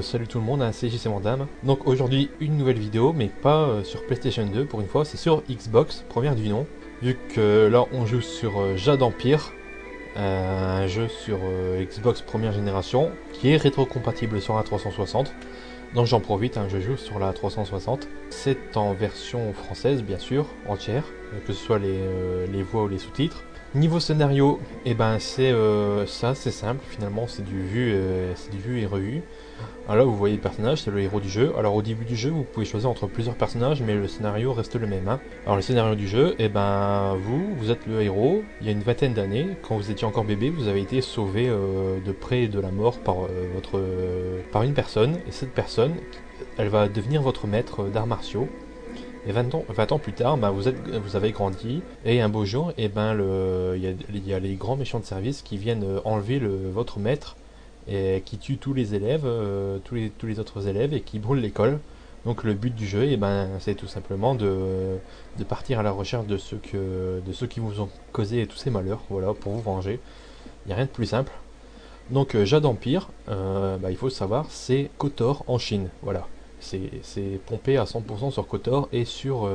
Salut tout le monde, hein, c'est JC Mandam. Donc aujourd'hui une nouvelle vidéo, mais pas sur PlayStation 2 pour une fois, c'est sur Xbox, première du nom. Vu que là on joue sur Jade Empire, un jeu sur Xbox première génération, qui est rétrocompatible sur la 360. Donc j'en profite, hein, je joue sur la 360. C'est en version française bien sûr, entière, que ce soit les voix ou les sous-titres. Niveau scénario, c'est simple finalement, c'est du vu et revu. Alors là, vous voyez le personnage, c'est le héros du jeu. Alors au début du jeu, vous pouvez choisir entre plusieurs personnages, mais le scénario reste le même, hein. Alors le scénario du jeu, vous êtes le héros. Il y a une vingtaine d'années, quand vous étiez encore bébé, vous avez été sauvé de près de la mort par une personne. Et cette personne, elle va devenir votre maître d'arts martiaux. Et 20 ans plus tard, vous avez grandi, et un beau jour, il y a les grands méchants de service qui viennent enlever votre maître, et qui tuent tous les élèves, tous les autres élèves, et qui brûlent l'école. Donc le but du jeu, c'est tout simplement de partir à la recherche de ceux qui vous ont causé tous ces malheurs, voilà, pour vous venger. Il n'y a rien de plus simple. Donc Jade Empire, il faut le savoir, c'est KOTOR en Chine, voilà. C'est pompé à 100% sur KOTOR et sur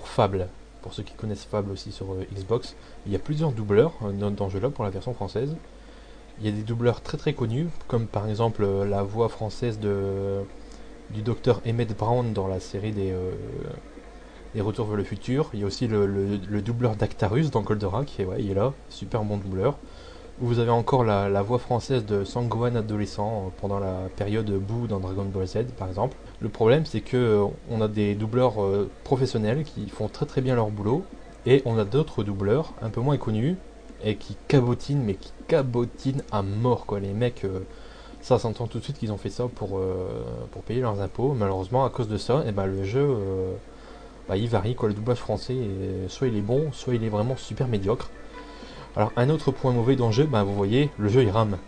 Fable. Pour ceux qui connaissent Fable aussi sur Xbox, il y a plusieurs doubleurs dans ce jeu-là pour la version française. Il y a des doubleurs très très connus, comme par exemple la voix française du docteur Emmett Brown dans la série des Retours vers le futur. Il y a aussi le doubleur d'Actarus dans Goldorak, et ouais, il est là, super bon doubleur. Vous avez encore la voix française de Sangohan adolescent pendant la période Boo dans Dragon Ball Z par exemple. Le problème c'est que on a des doubleurs professionnels qui font très très bien leur boulot, et on a d'autres doubleurs un peu moins connus et qui cabotinent, mais qui cabotinent à mort quoi. Les mecs, ça s'entend tout de suite qu'ils ont fait ça pour payer leurs impôts. Malheureusement à cause de ça, le jeu il varie quoi. Le doublage français, soit il est bon, soit il est vraiment super médiocre. Alors un autre point mauvais dans le jeu, vous voyez, le jeu il rame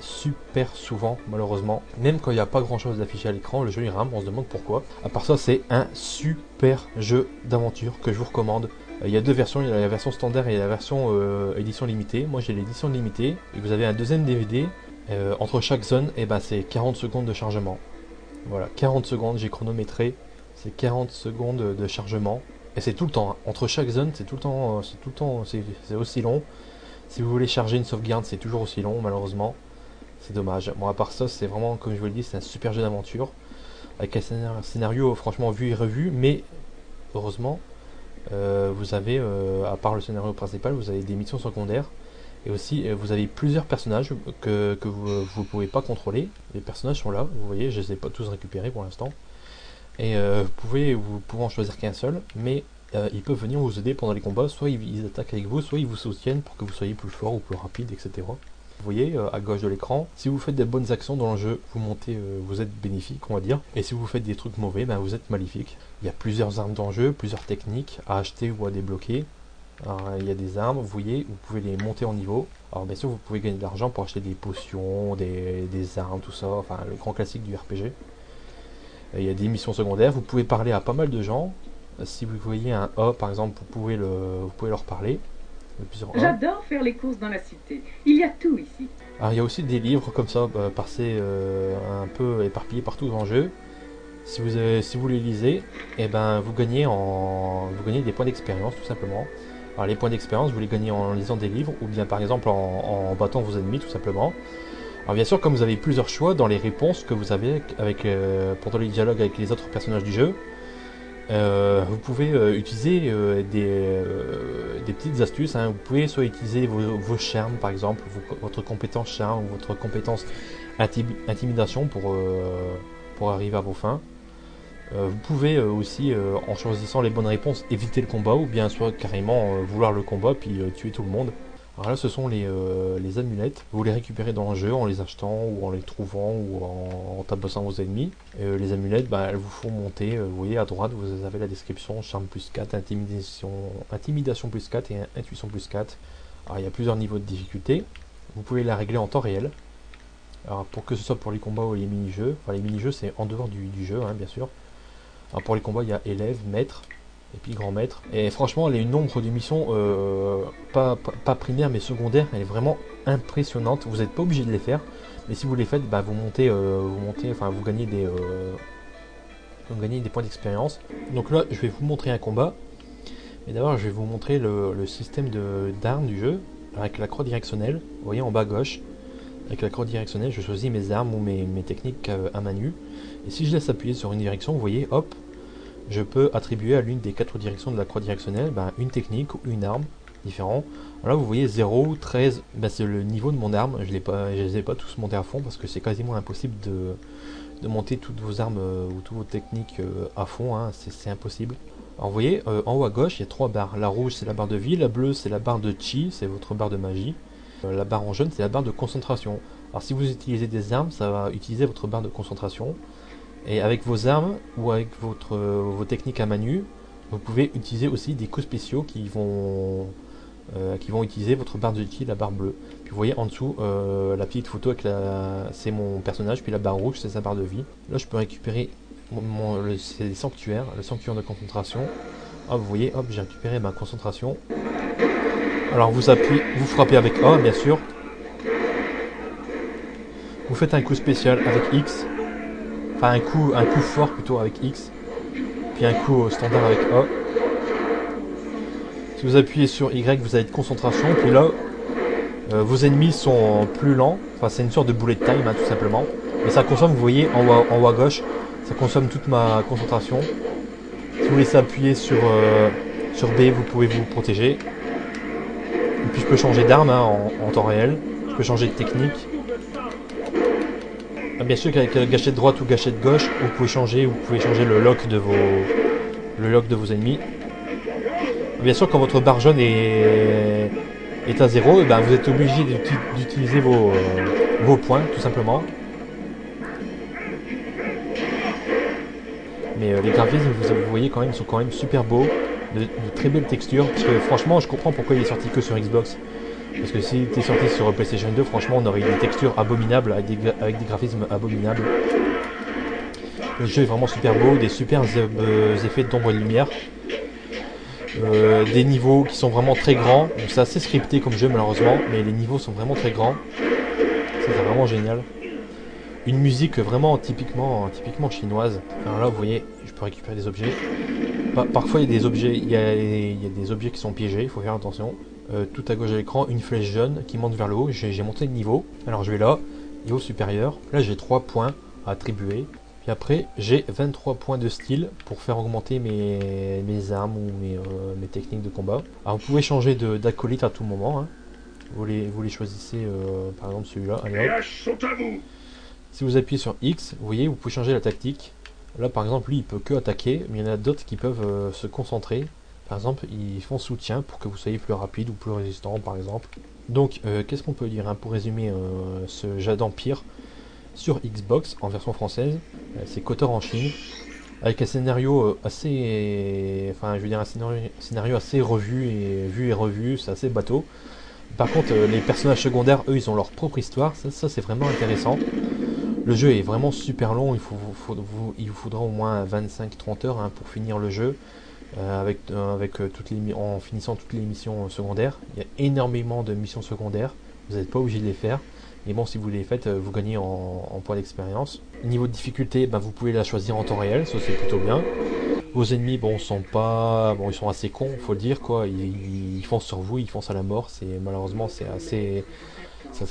super souvent malheureusement. Même quand il n'y a pas grand chose d'affiché à l'écran, le jeu il rame, on se demande pourquoi. À part ça, c'est un super jeu d'aventure que je vous recommande. Il y a deux versions, il y a la version standard et la version édition limitée. Moi j'ai l'édition limitée, et vous avez un deuxième DVD. Entre chaque zone, c'est 40 secondes de chargement. Voilà, 40 secondes, j'ai chronométré, c'est 40 secondes de chargement. Et c'est tout le temps, hein. Entre chaque zone, c'est tout le temps, c'est aussi long. Si vous voulez charger une sauvegarde, c'est toujours aussi long, malheureusement. C'est dommage. Bon, à part ça, c'est vraiment, comme je vous l'ai dit, c'est un super jeu d'aventure. Avec un scénario franchement vu et revu, mais heureusement, vous avez, à part le scénario principal, vous avez des missions secondaires. Et aussi, vous avez plusieurs personnages que vous ne pouvez pas contrôler. Les personnages sont là, vous voyez, je ne les ai pas tous récupérés pour l'instant. Et vous pouvez en choisir qu'un seul, mais ils peuvent venir vous aider pendant les combats. Soit ils attaquent avec vous, soit ils vous soutiennent pour que vous soyez plus fort ou plus rapide, etc. Vous voyez à gauche de l'écran, si vous faites des bonnes actions dans le jeu, vous montez, vous êtes bénéfique, on va dire. Et si vous faites des trucs mauvais, vous êtes maléfique. Il y a plusieurs armes dans le jeu, plusieurs techniques à acheter ou à débloquer. Alors, il y a des armes, vous voyez, vous pouvez les monter en niveau. Alors bien sûr, vous pouvez gagner de l'argent pour acheter des potions, des armes, tout ça, enfin le grand classique du RPG. Il y a des missions secondaires, vous pouvez parler à pas mal de gens. Si vous voyez un A par exemple, vous pouvez leur parler. J'adore faire les courses dans la cité. Il y a tout ici. Alors il y a aussi des livres comme ça, passés un peu éparpillés partout dans le jeu. Si vous les lisez, vous gagnez des points d'expérience tout simplement. Alors les points d'expérience, vous les gagnez en lisant des livres, ou bien par exemple en battant vos ennemis tout simplement. Alors bien sûr, comme vous avez plusieurs choix dans les réponses que vous avez pendant les dialogues avec les autres personnages du jeu, vous pouvez utiliser des petites astuces, hein. Vous pouvez soit utiliser vos charmes par exemple, votre compétence charme ou votre compétence intimidation pour arriver à vos fins. Vous pouvez aussi, en choisissant les bonnes réponses, éviter le combat, ou bien soit carrément vouloir le combat puis tuer tout le monde. Alors là, ce sont les amulettes. Vous les récupérez dans le jeu en les achetant ou en les trouvant ou en tabassant vos ennemis. Les amulettes, elles vous font monter. Vous voyez à droite, vous avez la description charme plus 4, intimidation plus 4 et intuition plus 4. Alors il y a plusieurs niveaux de difficulté. Vous pouvez la régler en temps réel. Alors pour que ce soit pour les combats ou les mini-jeux. Enfin les mini-jeux c'est en dehors du jeu, hein, bien sûr. Alors pour les combats, il y a élève, maître et puis grand maître. Et franchement, les nombres de missions, pas primaires mais secondaires, elle est vraiment impressionnante. Vous n'êtes pas obligé de les faire, Mais si vous les faites, bah, vous gagnez des points d'expérience. Donc là, je vais vous montrer un combat. Mais d'abord, je vais vous montrer le système d'armes du jeu avec la croix directionnelle. Vous voyez en bas à gauche, avec la croix directionnelle, je choisis mes armes ou mes techniques à main nue. Et si je laisse appuyer sur une direction, vous voyez, hop, je peux attribuer à l'une des 4 directions de la croix directionnelle une technique ou une arme différente. Là, vous voyez 0, 13, c'est le niveau de mon arme. Je les ai pas tous montés à fond parce que c'est quasiment impossible de monter toutes vos armes ou toutes vos techniques à fond, hein, c'est impossible. Alors vous voyez, en haut à gauche, il y a 3 barres. La rouge, c'est la barre de vie, la bleue, c'est la barre de chi, c'est votre barre de magie. La barre en jaune, c'est la barre de concentration. Alors si vous utilisez des armes, ça va utiliser votre barre de concentration. Et avec vos armes ou avec vos techniques à main nue, vous pouvez utiliser aussi des coups spéciaux qui vont utiliser votre barre de chi, la barre bleue. Puis vous voyez en dessous la petite photo avec c'est mon personnage, puis la barre rouge, c'est sa barre de vie. Là, je peux récupérer c'est le sanctuaire de concentration. Hop, vous voyez, hop, j'ai récupéré ma concentration. Alors vous frappez avec A, bien sûr. Vous faites un coup spécial avec X. Enfin, un coup fort plutôt avec X. Puis un coup standard avec A. Si vous appuyez sur Y, vous avez de concentration. Puis là, vos ennemis sont plus lents. Enfin, c'est une sorte de bullet time, hein, tout simplement. Mais ça consomme, vous voyez, en haut à gauche, ça consomme toute ma concentration. Si vous laissez appuyer sur B, vous pouvez vous protéger. Et puis je peux changer d'arme hein, en temps réel. Je peux changer de technique. Bien sûr qu'avec gâchette droite ou gâchette gauche, vous pouvez changer le lock de vos ennemis. Bien sûr, quand votre barre jaune est à 0, vous êtes obligé d'utiliser vos points, tout simplement. Mais les graphismes, vous voyez quand même, sont quand même super beaux, de très belles textures. Parce que franchement, je comprends pourquoi il est sorti que sur Xbox. Parce que s'il était sorti sur PlayStation 2, franchement, on aurait eu des textures abominables, avec des graphismes abominables. Le jeu est vraiment super beau, des super effets d'ombre et de lumière. Des niveaux qui sont vraiment très grands. C'est assez scripté comme jeu malheureusement, mais les niveaux sont vraiment très grands. C'est vraiment génial. Une musique vraiment typiquement chinoise. Alors là, vous voyez, je peux récupérer des objets. Parfois, il y a des objets qui sont piégés, il faut faire attention. Tout à gauche de l'écran, une flèche jaune qui monte vers le haut. J'ai monté de niveau. Alors je vais là, niveau supérieur. Là, j'ai 3 points à attribuer. Puis après, j'ai 23 points de style pour faire augmenter mes armes ou mes techniques de combat. Alors vous pouvez changer d'acolyte à tout moment. Hein. Vous les choisissez, par exemple celui-là. Si vous appuyez sur X, vous voyez, vous pouvez changer la tactique. Là, par exemple, lui, il peut que attaquer, mais il y en a d'autres qui peuvent se concentrer. Par exemple, ils font soutien pour que vous soyez plus rapide ou plus résistant, par exemple. Donc, qu'est-ce qu'on peut dire hein, pour résumer ce Jade Empire sur Xbox en version française? C'est Kotor en Chine, avec un scénario assez, un scénario assez vu et revu. C'est assez bateau. Par contre, les personnages secondaires, eux, ils ont leur propre histoire. Ça c'est vraiment intéressant. Le jeu est vraiment super long. Il vous faudra au moins 25-30 heures hein, pour finir le jeu. En finissant toutes les missions secondaires. Il y a énormément de missions secondaires. Vous n'êtes pas obligé de les faire. Mais bon, si vous les faites, vous gagnez en points d'expérience. Niveau de difficulté, vous pouvez la choisir en temps réel. Ça, c'est plutôt bien. Vos ennemis, ils sont assez cons, faut le dire quoi. Ils foncent sur vous, ils foncent à la mort. Malheureusement, c'est assez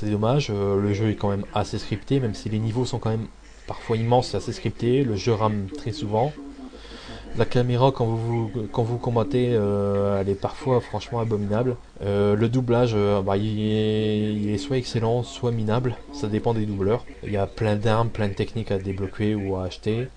dommage. Le jeu est quand même assez scripté, même si les niveaux sont quand même parfois immenses, c'est assez scripté. Le jeu rame très souvent. La caméra quand vous combattez, elle est parfois franchement abominable. Le doublage, il est soit excellent, soit minable. Ça dépend des doubleurs. Il y a plein d'armes, plein de techniques à débloquer ou à acheter.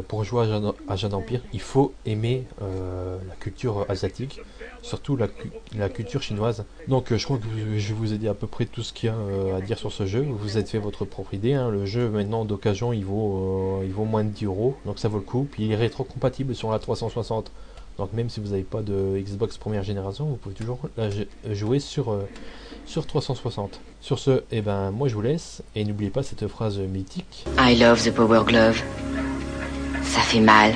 Pour jouer à Jade Empire, il faut aimer la culture asiatique, surtout la culture chinoise. Donc je crois que je vais vous aider à peu près tout ce qu'il y a à dire sur ce jeu. Vous êtes fait votre propre idée. Hein. Le jeu maintenant d'occasion il vaut moins de 10 €, donc ça vaut le coup. Puis il est rétro-compatible sur la 360. Donc même si vous n'avez pas de Xbox première génération, vous pouvez toujours la jouer sur 360. Sur ce, moi je vous laisse. Et n'oubliez pas cette phrase mythique. I love the Power Glove. Ça fait mal.